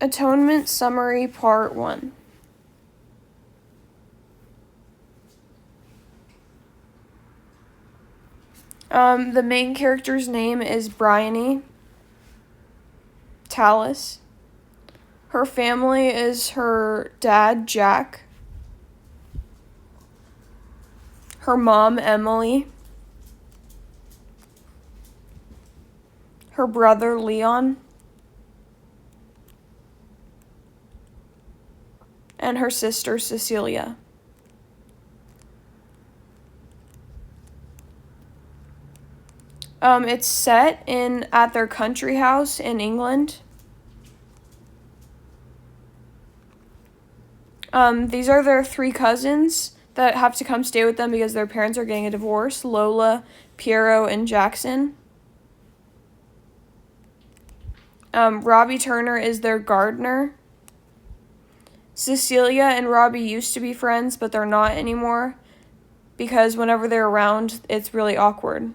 Atonement Summary Part 1. The main character's name is Bryony Tallis. Her family is her dad, Jack, her mom, Emily, her brother, Leon, and her sister, Cecilia. It's set at their country house in England. These are their 3 cousins that have to come stay with them because their parents are getting a divorce: Lola, Piero, and Jackson. Robbie Turner is their gardener. Cecilia and Robbie used to be friends, but they're not anymore because whenever they're around, it's really awkward.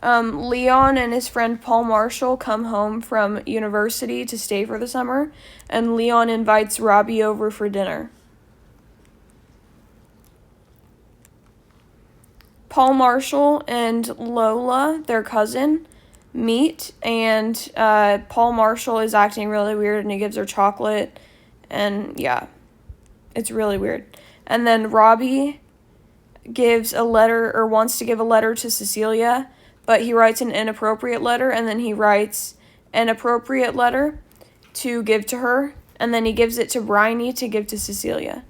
Leon and his friend Paul Marshall come home from university to stay for the summer, and Leon invites Robbie over for dinner. Paul Marshall and Lola, their cousin, meet, and Paul Marshall is acting really weird, and he gives her chocolate, and yeah, it's really weird. And then Robbie gives a letter, or wants to give a letter to Cecilia, but he writes an inappropriate letter, and then he writes an appropriate letter to give to her, and then he gives it to Bryony to give to Cecilia.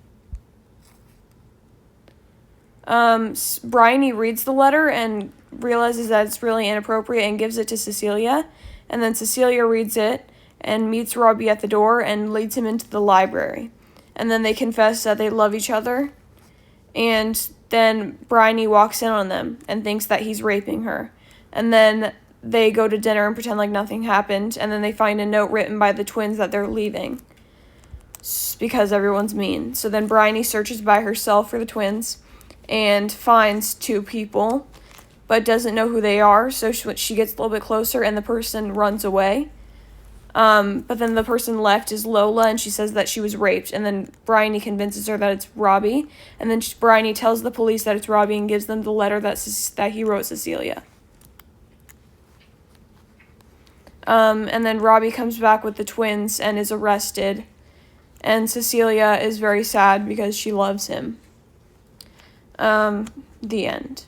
Bryony reads the letter and realizes that it's really inappropriate and gives it to Cecilia, and then Cecilia reads it and meets Robbie at the door and leads him into the library. And then they confess that they love each other, and then Bryony walks in on them and thinks that he's raping her. And then they go to dinner and pretend like nothing happened, and then they find a note written by the twins that they're leaving because everyone's mean. So then Bryony searches by herself for the twins and finds 2 people, but doesn't know who they are, so she gets a little bit closer, and the person runs away. But then the person left is Lola, and she says that she was raped, and then Bryony convinces her that it's Robbie, and then Bryony tells the police that it's Robbie and gives them the letter that he wrote Cecilia. And then Robbie comes back with the twins and is arrested, and Cecilia is very sad because she loves him. The end.